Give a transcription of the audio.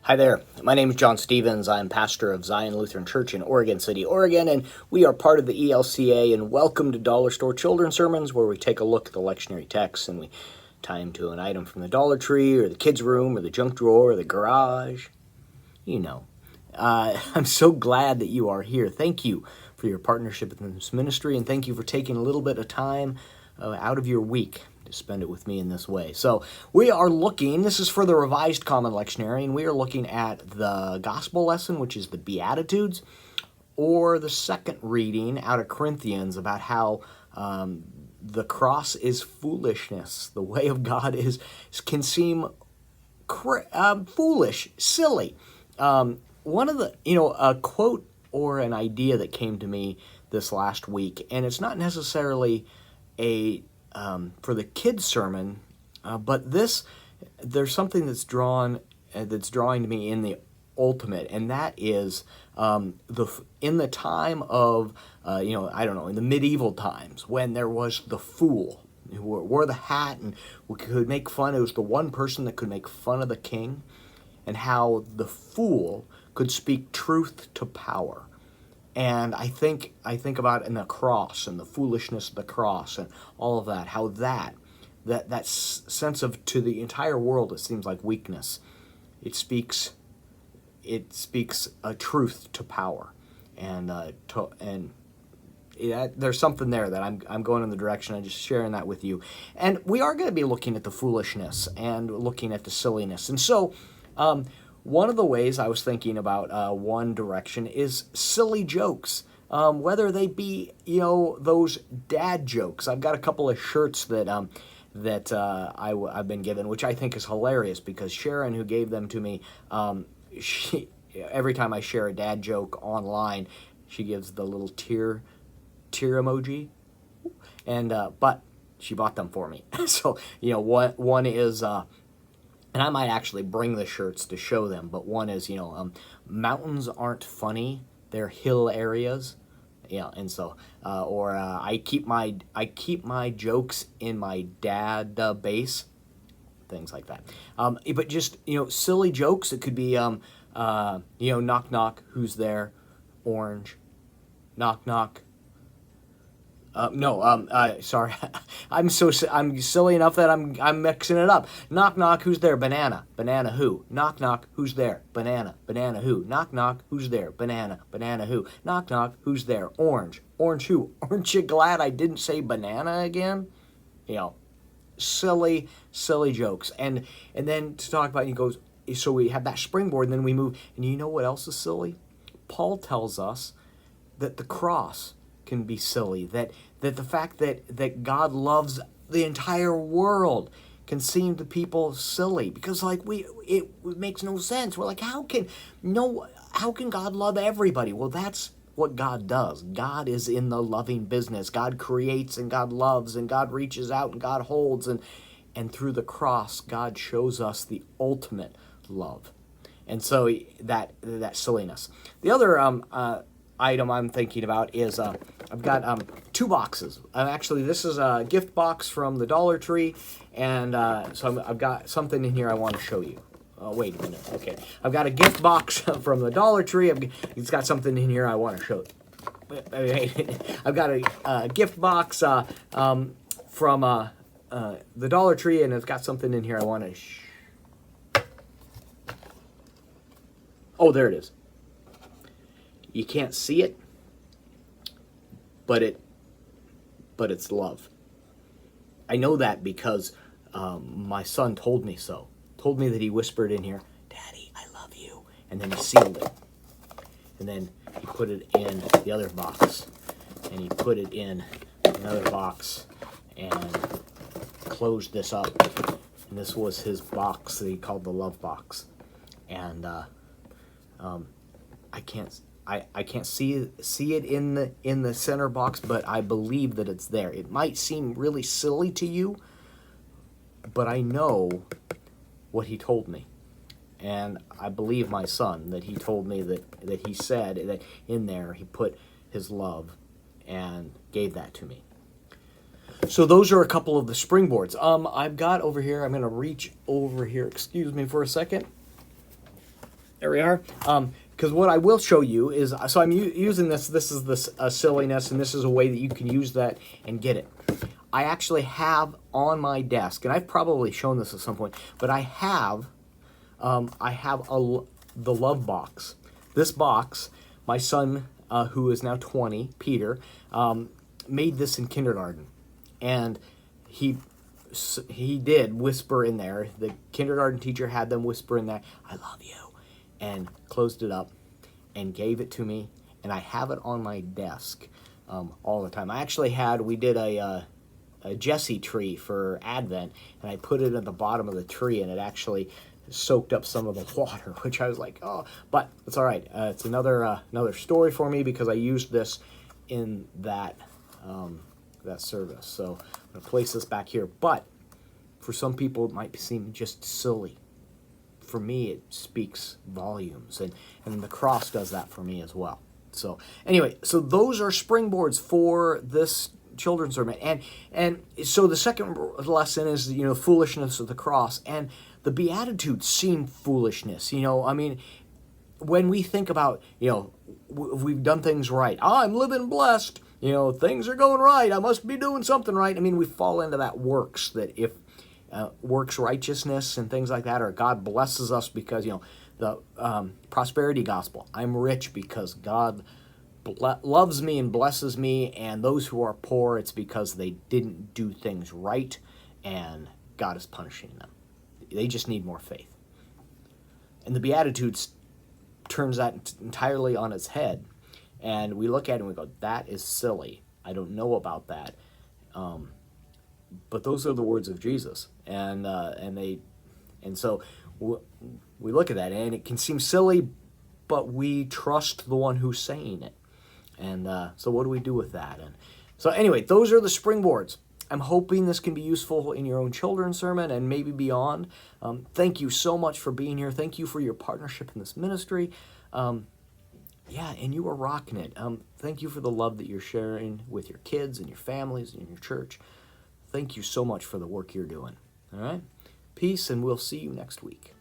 Hi there, my name is John Stevens. I'm pastor of Zion Lutheran Church in Oregon City, Oregon, and we are part of the ELCA, and welcome to Dollar Store Children's Sermons, where we take a look at the lectionary texts and we tie them to an item from the Dollar Tree, or the kids' room, or the junk drawer, or the garage. You know. I'm so glad that you are here. Thank you for your partnership in this ministry, and thank you for taking a little bit of time out of your week to spend it with me in this way. So we are looking, this is for the Revised Common Lectionary, and we are looking at the Gospel lesson, which is the Beatitudes, or the second reading out of Corinthians about how the cross is foolishness. The way of God can seem foolish, silly. One of the, a quote or an idea that came to me this last week, and it's not necessarily for the kids' sermon, but there's something that's drawing to me in the ultimate, and that is in the time of in the medieval times, when there was the fool who wore the hat and who could make fun. It was the one person that could make fun of the king, and how the fool could speak truth to power. And I think about in the cross and the foolishness of the cross and all of that, how that sense of, to the entire world, it seems like weakness. It speaks a truth to power, and there's something there that I'm going in the direction. I'm just sharing that with you, and we are going to be looking at the foolishness and looking at the silliness, and so. One of the ways I was thinking about one direction is silly jokes, whether they be, those dad jokes. I've got a couple of shirts that I've been given, which I think is hilarious, because Sharon, who gave them to me, every time I share a dad joke online, she gives the little tear emoji, and but she bought them for me. So one is. And I might actually bring the shirts to show them, but one is, mountains aren't funny, they're hill areas. Yeah, and so, I keep my jokes in my dad base, things like that. But just, silly jokes. It could be, knock knock, who's there? Orange. Knock knock. Sorry, I'm silly enough that I'm mixing it up. Knock knock, who's there? Banana who? Knock knock, who's there? Banana who? Knock knock, who's there? Banana who? Knock knock, who's there? Orange who? Aren't you glad I didn't say banana again? Silly jokes, and then to talk about, he goes, so we have that springboard, and then we move, and you know what else is silly? Paul tells us that the cross can be silly, that the fact that God loves the entire world can seem to people silly, because it makes no sense. We're like, how can God love everybody? Well, that's what God does. God is in the loving business. God creates, and God loves, and God reaches out, and God holds, and through the cross, God shows us the ultimate love. And so that silliness. The other item I'm thinking about is I've got two boxes. Actually, this is a gift box from the Dollar Tree, and so I've got something in here I want to show you. Oh, wait a minute. Okay, I've got a gift box from the Dollar Tree. It's got something in here I want to show you. I've got a gift box from the Dollar Tree, and it's got something in here I want to. Oh, there it is. You can't see it, but it's love. I know that because my son told me so. Told me that he whispered in here, "Daddy, I love you," and then he sealed it, and then he put it in the other box, and he put it in another box, and closed this up. And this was his box that he called the love box, and I can't see it in the center box, but I believe that it's there. It might seem really silly to you, but I know what he told me. And I believe my son, that he told me that he said that in there he put his love and gave that to me. So those are a couple of the springboards. I've got over here, I'm going to reach over here. Excuse me for a second. There we are. Because what I will show you is, so I'm using this. This is this silliness, and this is a way that you can use that and get it. I actually have on my desk, and I've probably shown this at some point, but I have the love box. This box, my son, who is now 20, Peter, made this in kindergarten, and he did whisper in there. The kindergarten teacher had them whisper in there, "I love you," and closed it up and gave it to me, and I have it on my desk all the time. We did a Jesse tree for Advent, and I put it at the bottom of the tree, and it actually soaked up some of the water, which I was like, oh, but it's all right. It's another story for me because I used this in that service. So I'm gonna place this back here, but for some people it might seem just silly. For me, it speaks volumes, and the cross does that for me as well. So anyway, so those are springboards for this children's sermon, and so the second lesson is foolishness of the cross, and the Beatitudes seem foolishness. I mean, when we think about we've done things right, I'm living blessed, things are going right, I must be doing something right. I mean, we fall into that works, that if works righteousness and things like that, or God blesses us because the prosperity gospel, I'm rich because God loves me and blesses me, and those who are poor, it's because they didn't do things right and God is punishing them. They just need more faith. And the Beatitudes turns that entirely on its head, and we look at it and we go, that is silly, I don't know about that, but those are the words of Jesus, and so we look at that, and it can seem silly, but we trust the one who's saying it. And so what do we do with that? And so anyway, those are the springboards. I'm hoping this can be useful in your own children's sermon and maybe beyond. Thank you so much for being here. Thank you for your partnership in this ministry. And you are rocking it. Thank you for the love that you're sharing with your kids and your families and your church. Thank you so much for the work you're doing. All right? Peace, and we'll see you next week.